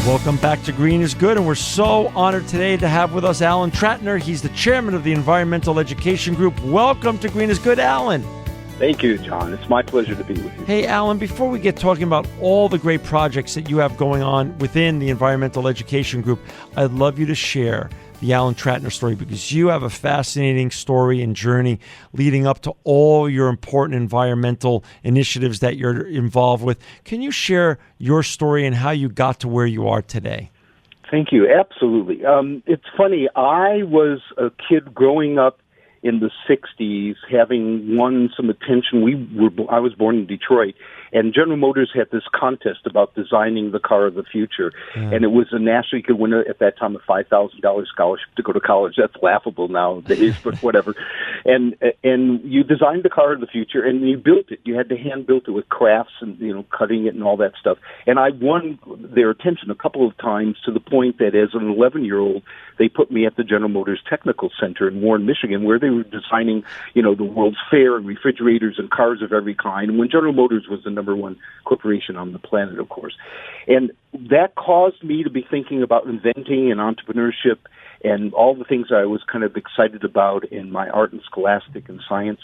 Welcome back to Green is Good, and we're so honored today to have with us Alan Trattner. He's the chairman of the Environmental Education Group. Welcome to Green is Good, Alan. Thank you, John. It's my pleasure to be with you. Hey, Alan, before we get talking about all the great projects that you have going on within the Environmental Education Group, I'd love you to share the Alan Trattner story, because you have a fascinating story and journey leading up to all your important environmental initiatives that you're involved with. Can you share your story and how you got to where you are today? Thank you. Absolutely. It's funny. I was a kid growing up in the 60s, having won some attention. I was born in Detroit, and General Motors had this contest about designing the car of the future. And it was a national, you could win at that time a $5,000 scholarship to go to college. That's laughable nowadays, but whatever. And you designed the car of the future, and you built it. You had to hand build it with crafts and, cutting it and all that stuff. And I won their attention a couple of times, to the point that as an 11-year-old, they put me at the General Motors Technical Center in Warren, Michigan, where they were designing, the World's Fair and refrigerators and cars of every kind. And when General Motors was the number one corporation on the planet, of course. And that caused me to be thinking about inventing and entrepreneurship and all the things I was kind of excited about in my art and scholastic and science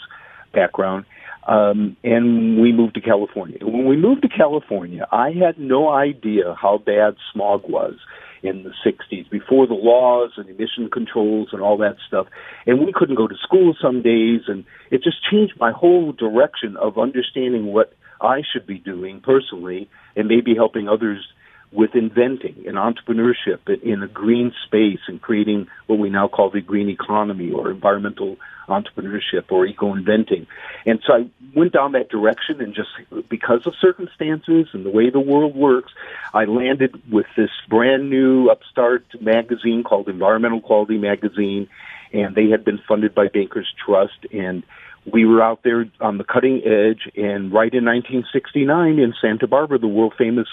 background. And we moved to California. When we moved to California, I had no idea how bad smog was in the 60s, before the laws and emission controls and all that stuff. And we couldn't go to school some days, and it just changed my whole direction of understanding what I should be doing personally, and maybe helping others with inventing and entrepreneurship in a green space and creating what we now call the green economy, or environmental entrepreneurship, or eco-inventing. And so I went down that direction, and just because of circumstances and the way the world works, I landed with this brand new upstart magazine called Environmental Quality Magazine, and they had been funded by Bankers Trust, and we were out there on the cutting edge. And right in 1969 in Santa Barbara, the world famous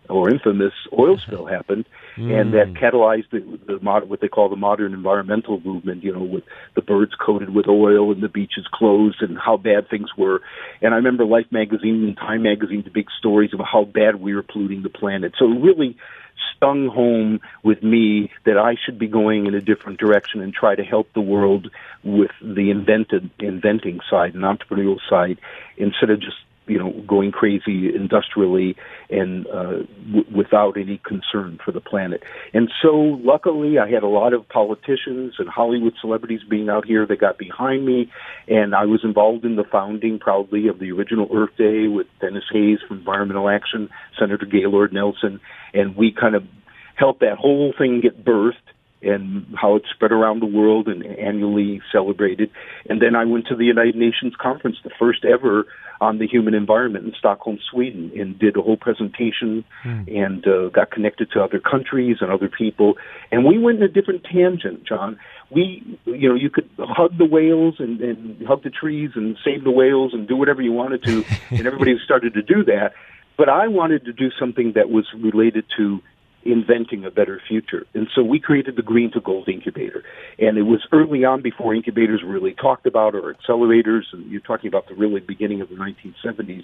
or infamous oil spill happened, and that catalyzed what they call the modern environmental movement, with the birds coated with oil and the beaches closed and how bad things were. And I remember Life magazine and Time magazine, the big stories about how bad we were polluting the planet. So it really stung home with me that I should be going in a different direction and try to help the world with the inventing side and entrepreneurial side, instead of just going crazy industrially and without any concern for the planet. And so luckily I had a lot of politicians and Hollywood celebrities being out here that got behind me, and I was involved in the founding, proudly, of the original Earth Day with Dennis Hayes from Environmental Action, Senator Gaylord Nelson, and we kind of helped that whole thing get birthed, and how it spread around the world and annually celebrated. And then I went to the United Nations conference, the first ever on the human environment, in Stockholm, Sweden, and did a whole presentation and got connected to other countries and other people. And we went in a different tangent, John. You could hug the whales and hug the trees and save the whales and do whatever you wanted to, and everybody started to do that. But I wanted to do something that was related to inventing a better future. And so we created the Green2Gold Incubator. And it was early on, before incubators were really talked about, or accelerators, and you're talking about the really beginning of the 1970s.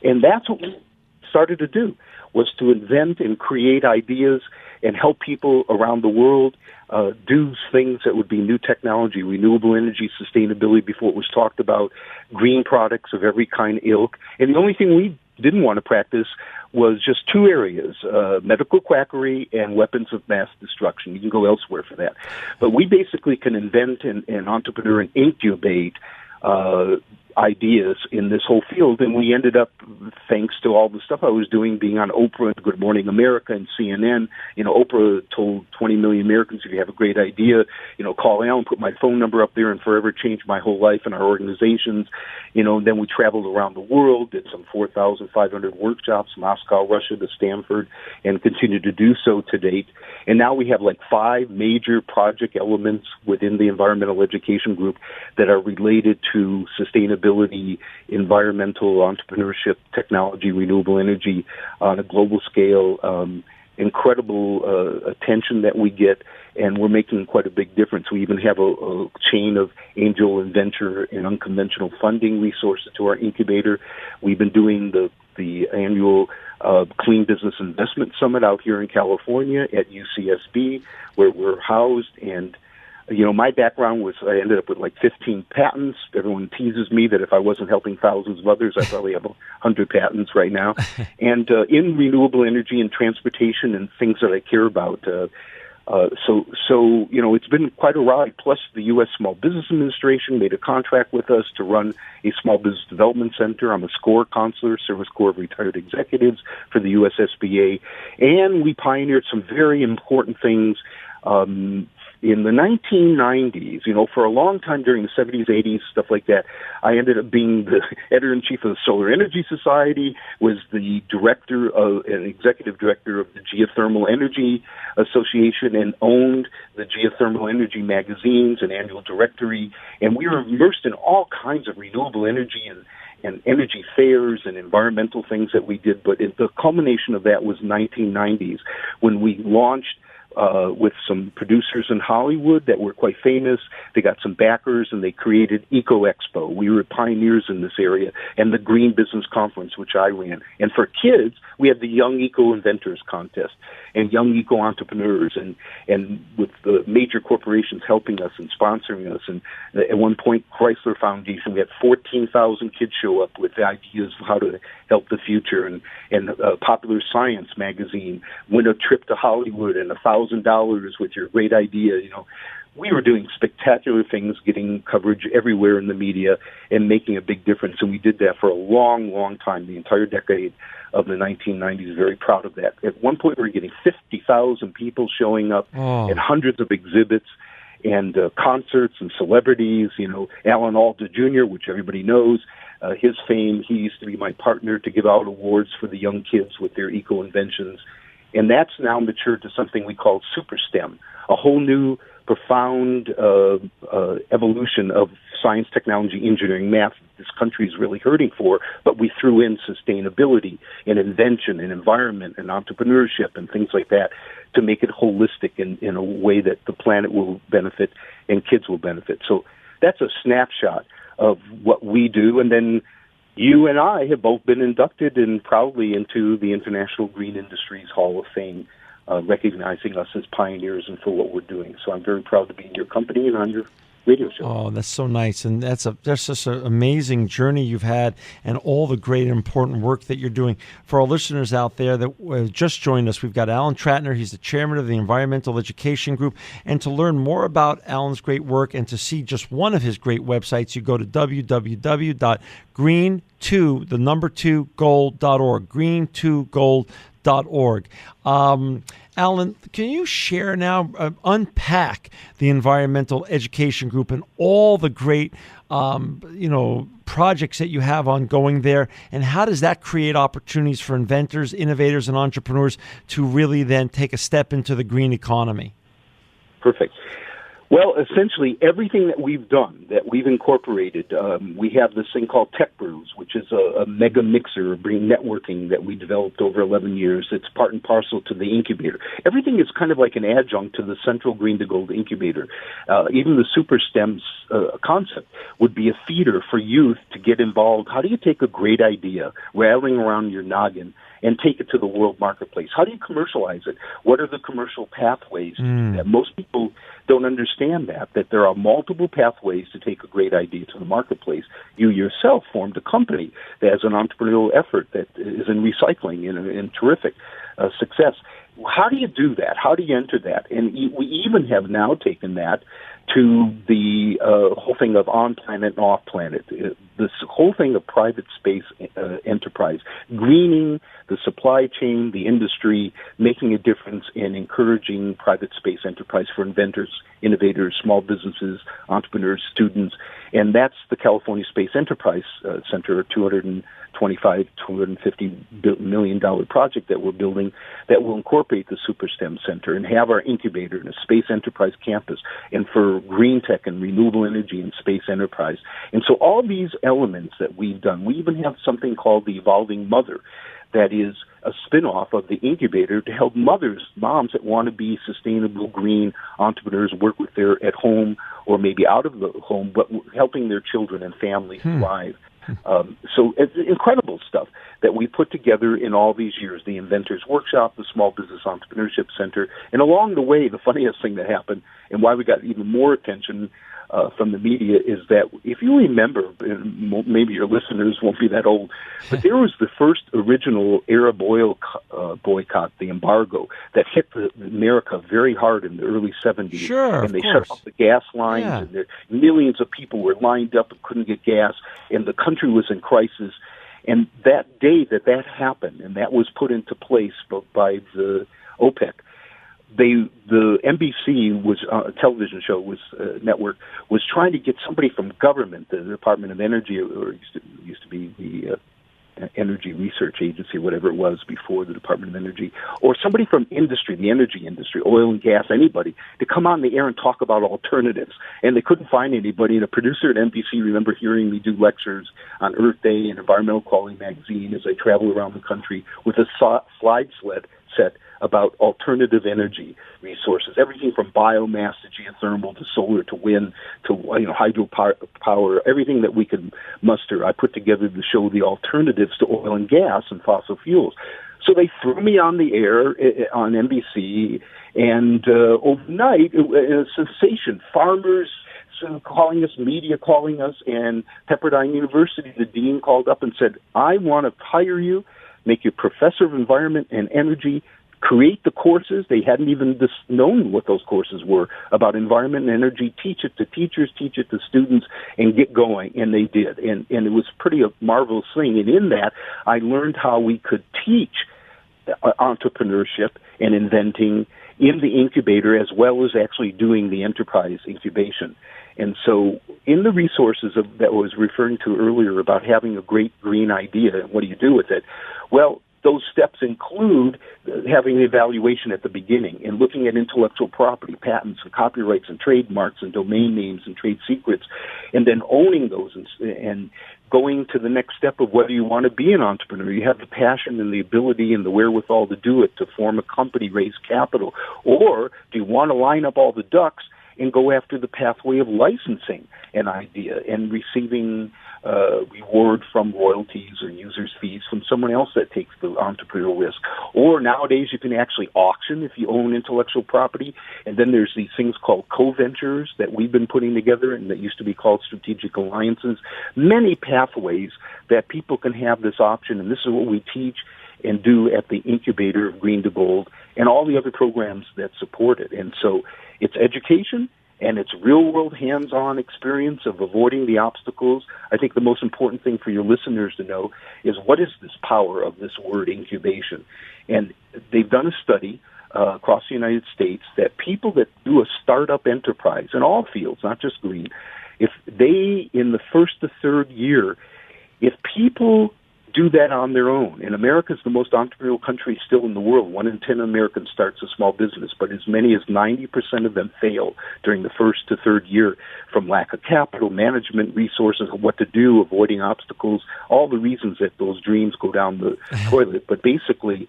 And that's what we started to do, was to invent and create ideas and help people around the world do things that would be new technology, renewable energy, sustainability before it was talked about, green products of every kind, ilk. And the only thing we didn't want to practice was just two areas, medical quackery and weapons of mass destruction. You can go elsewhere for that. But we basically can invent and entrepreneur and incubate ideas in this whole field, and we ended up, thanks to all the stuff I was doing, being on Oprah and Good Morning America and CNN. Oprah told 20 million Americans, if you have a great idea, call Alan, put my phone number up there, and forever changed my whole life and our organizations. Then we traveled around the world, did some 4,500 workshops, Moscow, Russia, to Stanford, and continue to do so to date. And now we have 5 major project elements within the Environmental Education Group that are related to sustainability, environmental entrepreneurship, technology, renewable energy on a global scale. Incredible attention that we get, and we're making quite a big difference. We even have a chain of angel, inventor, and unconventional funding resources to our incubator. We've been doing the the annual Clean Business Investment Summit out here in California at UCSB, where we're housed. And my background was I ended up with like 15 patents. Everyone teases me that if I wasn't helping thousands of others, I probably have 100 patents right now. And in renewable energy and transportation and things that I care about. So it's been quite a ride. Plus, the U.S. Small Business Administration made a contract with us to run a small business development center. I'm a SCORE counselor, Service Corps of Retired Executives for the U.S. SBA. And we pioneered some very important things in the 1990s, for a long time during the 70s, 80s, stuff like that. I ended up being the editor-in-chief of the Solar Energy Society, was the executive director of the Geothermal Energy Association, and owned the Geothermal Energy magazines and annual directory. And we were immersed in all kinds of renewable energy and energy fairs and environmental things that we did. But the culmination of that was 1990s when we launched with some producers in Hollywood that were quite famous. They got some backers, and they created Eco Expo. We were pioneers in this area, and the Green Business Conference, which I ran. And for kids, we had the Young Eco Inventors Contest and Young Eco Entrepreneurs, and with the major corporations helping us and sponsoring us. And at one point, Chrysler Foundation, we had 14,000 kids show up with ideas of how to help the future. And Popular Science magazine, win a trip to Hollywood and $1,000 with your great idea. We were doing spectacular things, getting coverage everywhere in the media and making a big difference. And we did that for a long, long time, the entire decade of the 1990s. Very proud of that. At one point, we were getting 50,000 people showing up and hundreds of exhibits and concerts and celebrities. Alan Alda Jr., which everybody knows, his fame, he used to be my partner to give out awards for the young kids with their eco-inventions. And that's now matured to something we call Super STEM, a whole new, profound evolution of science, technology, engineering, math that this country is really hurting for, but we threw in sustainability and invention and environment and entrepreneurship and things like that to make it holistic in a way that the planet will benefit and kids will benefit. So that's a snapshot of what we do. And then you and I have both been inducted and proudly into the International Green Industries Hall of Fame, recognizing us as pioneers and for what we're doing. So I'm very proud to be in your company and on your radio show. Oh, that's so nice. And that's just an amazing journey you've had and all the great and important work that you're doing. For our listeners out there that just joined us, we've got Alan Trattner. He's the chairman of the Environmental Education Group. And to learn more about Alan's great work and to see just one of his great websites, you go to www.green2gold.org, green2gold.org. Alan, can you share now, unpack the Environmental Education Group and all the great, projects that you have ongoing there, and how does that create opportunities for inventors, innovators, and entrepreneurs to really then take a step into the green economy? Perfect. Well, essentially, everything that we've done, that we've incorporated, we have this thing called TECHBREW, which is a mega mixer of green networking that we developed over 11 years. It's part and parcel to the Incubator. Everything is kind of like an adjunct to the central Green2Gold Incubator. Even the Super STEM's concept would be a feeder for youth to get involved. How do you take a great idea, rattling around your noggin, and take it to the world marketplace? How do you commercialize it? What are the commercial pathways to do that? Most people don't understand that there are multiple pathways to take a great idea to the marketplace. You yourself formed a company that has an entrepreneurial effort that is in recycling and terrific success. How do you do that? How do you enter that? And we even have now taken that to the whole thing of on-planet and off-planet, this whole thing of private space enterprise, greening the supply chain, the industry, making a difference in encouraging private space enterprise for inventors, innovators, small businesses, entrepreneurs, students. And that's the California Space Enterprise Center, $250 million project that we're building that will incorporate the Super STEM Center and have our incubator and a space enterprise campus, and for green tech and renewable energy and space enterprise. And so all these elements that we've done, we even have something called the Evolving Mother that is a spin-off of the incubator to help moms that want to be sustainable, green entrepreneurs work with their at home or maybe out of the home, but helping their children and family thrive. So it's incredible stuff. that we put together in all these years, the Inventors Workshop, the Small Business Entrepreneurship Center. And along the way, the funniest thing that happened and why we got even more attention from the media is that if you remember, maybe your listeners won't be that old, but there was the first original Arab oil boycott, the embargo, that hit America very hard in the early 70s. Sure, and they shut off the gas lines, and millions of people were lined up and couldn't get gas, and the country was in crisis. And that day that happened, and that was put into place by the OPEC, the NBC was a television show, network was trying to get somebody from government, the Department of Energy, or used to be the Energy Research Agency, whatever it was before the Department of Energy, or somebody from industry, the energy industry, oil and gas, anybody, to come on the air and talk about alternatives. And they couldn't find anybody. And a producer at NBC remember hearing me do lectures on Earth Day and Environmental Quality magazine as I travel around the country with a slide set about alternative energy resources, everything from biomass to geothermal to solar to wind to hydropower, everything that we could muster. I put together to show the alternatives to oil and gas and fossil fuels. So they threw me on the air on NBC, and overnight, it was a sensation. Farmers calling us, media calling us, and Pepperdine University, the dean called up and said, I want to hire you, make you professor of environment and energy, create the courses. They hadn't even known what those courses were about environment and energy. Teach it to teachers, teach it to students, and get going. And they did. And it was pretty a marvelous thing. And in that, I learned how we could teach entrepreneurship and inventing in the incubator as well as actually doing the enterprise incubation. And so in the resources that I was referring to earlier about having a great green idea, and what do you do with it? Well, those steps include having the evaluation at the beginning and looking at intellectual property, patents and copyrights and trademarks and domain names and trade secrets, and then owning those and going to the next step of whether you want to be an entrepreneur. You have the passion and the ability and the wherewithal to do it, to form a company, raise capital, or do you want to line up all the ducks and go after the pathway of licensing an idea and receiving reward from royalties or users' fees from someone else that takes the entrepreneurial risk. Or nowadays you can actually auction if you own intellectual property. And then there's these things called co-ventures that we've been putting together and that used to be called strategic alliances. Many pathways that people can have this option, and this is what we teach and do at the incubator of Green2Gold and all the other programs that support it. And so it's education, and it's real-world hands-on experience of avoiding the obstacles. I think the most important thing for your listeners to know is what is this power of this word incubation. And they've done a study across the United States that people that do a startup enterprise in all fields, not just green, if they, in the first to third year, if people do that on their own. And America is the most entrepreneurial country still in the world. 1 in 10 Americans starts a small business, but as many as 90% of them fail during the first to third year from lack of capital, management, resources, what to do, avoiding obstacles, all the reasons that those dreams go down the toilet. But basically,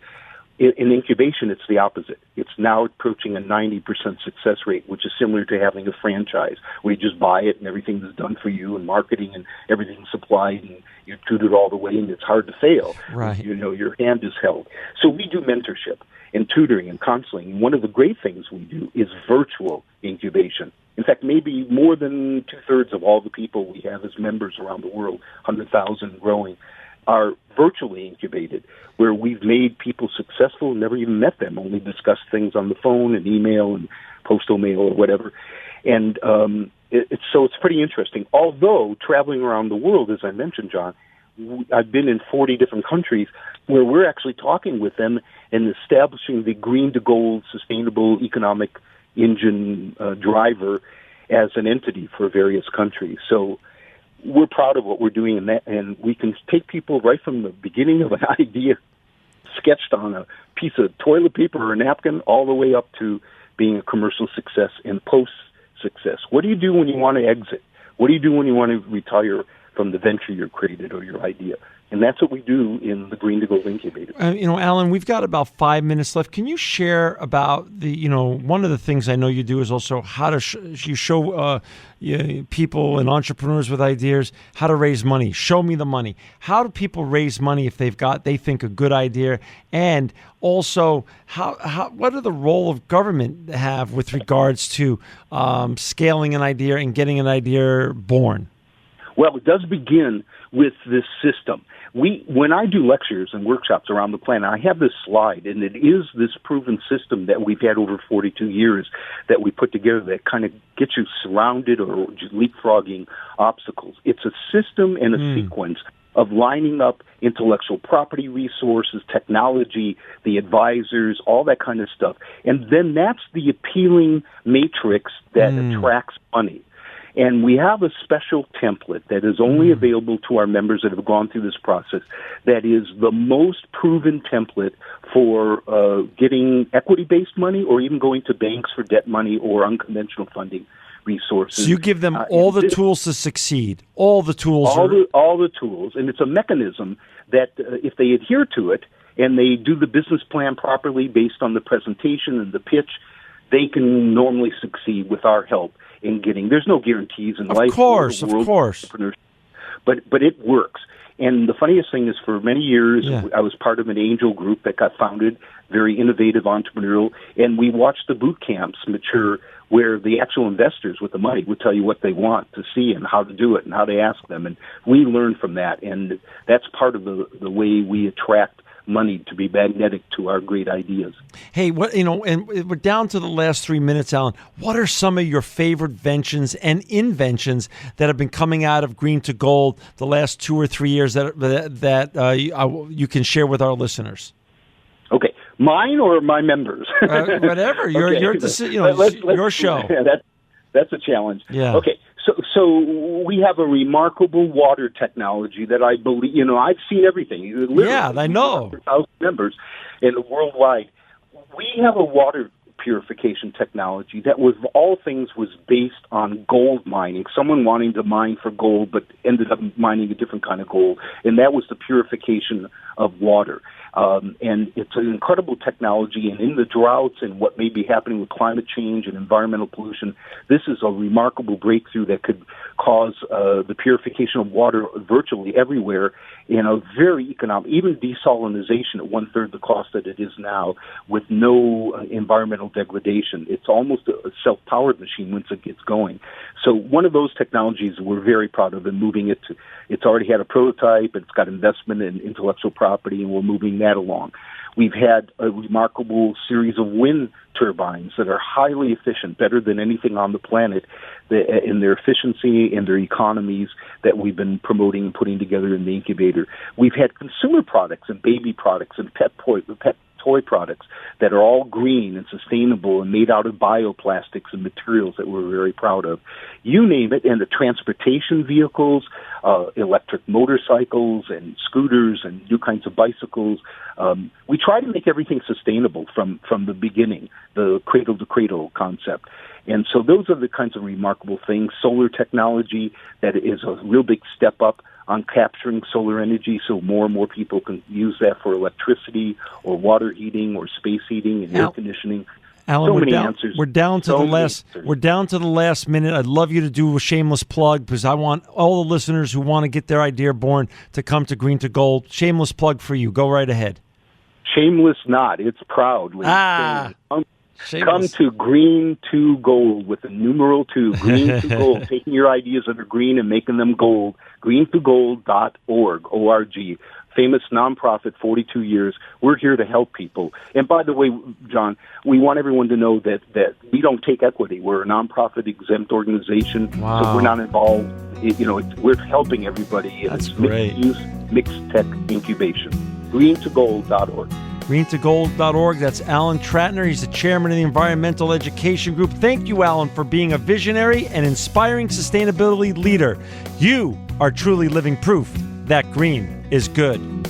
in incubation, it's the opposite. It's now approaching a 90% success rate, which is similar to having a franchise where you just buy it and everything is done for you and marketing and everything's supplied and you're tutored all the way and it's hard to fail. Right. You know, your hand is held. So we do mentorship and tutoring and counseling. And one of the great things we do is virtual incubation. In fact, maybe more than 2/3 of all the people we have as members around the world, 100,000 growing, are virtually incubated, where we've made people successful, never even met them, only discussed things on the phone and email and postal mail or whatever. And so it's pretty interesting. Although traveling around the world, as I mentioned, John, I've been in 40 different countries where we're actually talking with them and establishing the Green2Gold sustainable economic engine driver as an entity for various countries. So we're proud of what we're doing in that, and we can take people right from the beginning of an idea sketched on a piece of toilet paper or a napkin all the way up to being a commercial success and post-success. What do you do when you want to exit? What do you do when you want to retire from the venture you created or your idea. And that's what we do in the Green2Gold Incubator. Alan, we've got about 5 minutes left. Can you share about one of the things I know you do is also how to you show people and entrepreneurs with ideas how to raise money. Show me the money. How do people raise money if they think a good idea? And also, what are the role of government have with regards to scaling an idea and getting an idea born? Well, it does begin with this system. When I do lectures and workshops around the planet, I have this slide, and it is this proven system that we've had over 42 years that we put together that kind of gets you surrounded or just leapfrogging obstacles. It's a system and a sequence of lining up intellectual property resources, technology, the advisors, all that kind of stuff. And then that's the appealing matrix that attracts money. And we have a special template that is only available to our members that have gone through this process that is the most proven template for getting equity-based money or even going to banks for debt money or unconventional funding resources. So you give them all the tools to succeed, all the tools. All the tools. And it's a mechanism that if they adhere to it and they do the business plan properly based on the presentation and the pitch, they can normally succeed with our help in getting. There's no guarantees in life. Of course. But it works. And the funniest thing is, for many years, I was part of an angel group that got founded, very innovative, entrepreneurial, and we watched the boot camps mature where the actual investors with the money would tell you what they want to see and how to do it and how to ask them. And we learn from that. And that's part of the way we attract money to be magnetic to our great ideas. Hey, and we're down to the last 3 minutes, Alan. What are some of your favorite inventions that have been coming out of Green2Gold the last 2 or 3 years that you can share with our listeners? Okay, mine or my members? Whatever. Your show. That's a challenge. Yeah. Okay. So we have a remarkable water technology that I believe, I've seen everything. I know. 1,000 members and worldwide. We have a water purification technology that was, all things, was based on gold mining. Someone wanting to mine for gold but ended up mining a different kind of gold, and that was the purification of water. And it's an incredible technology, and in the droughts and what may be happening with climate change and environmental pollution, this is a remarkable breakthrough that could cause the purification of water virtually everywhere in a very economic, even desalinization at 1/3 the cost that it is now, with no environmental degradation. It's almost a self-powered machine once it gets going. So one of those technologies we're very proud of and moving it to. It's already had a prototype, it's got investment in intellectual property, and we're moving that along. We've had a remarkable series of wind turbines that are highly efficient, better than anything on the planet, in their efficiency and their economies that we've been promoting and putting together in the incubator. We've had consumer products and baby products and pet toy products that are all green and sustainable and made out of bioplastics and materials that we're very proud of. You name it, and the transportation vehicles, electric motorcycles and scooters and new kinds of bicycles. We try to make everything sustainable from the beginning, the cradle-to-cradle concept. And so those are the kinds of remarkable things. Solar technology that is a real big step up on capturing solar energy, so more and more people can use that for electricity or water heating or space heating and air conditioning. Alan, answers. We're down to the last minute. I'd love you to do a shameless plug because I want all the listeners who want to get their idea born to come to Green2Gold. Shameless plug for you. Go right ahead. Shameless not. It's proudly. Come to Green2Gold with the numeral 2, Green2Gold, taking your ideas that are green and making them gold. Green2Gold.org, O-R-G. Famous nonprofit, 42 years. We're here to help people. And by the way, John, we want everyone to know that we don't take equity. We're a nonprofit exempt organization, so we're not involved. We're helping everybody. That's great. Mixed use, mixed tech incubation. Green2Gold.org. Green2Gold.org. That's Alan Trattner. He's the chairman of the Environmental Education Group. Thank you, Alan, for being a visionary and inspiring sustainability leader. You are truly living proof that green is good.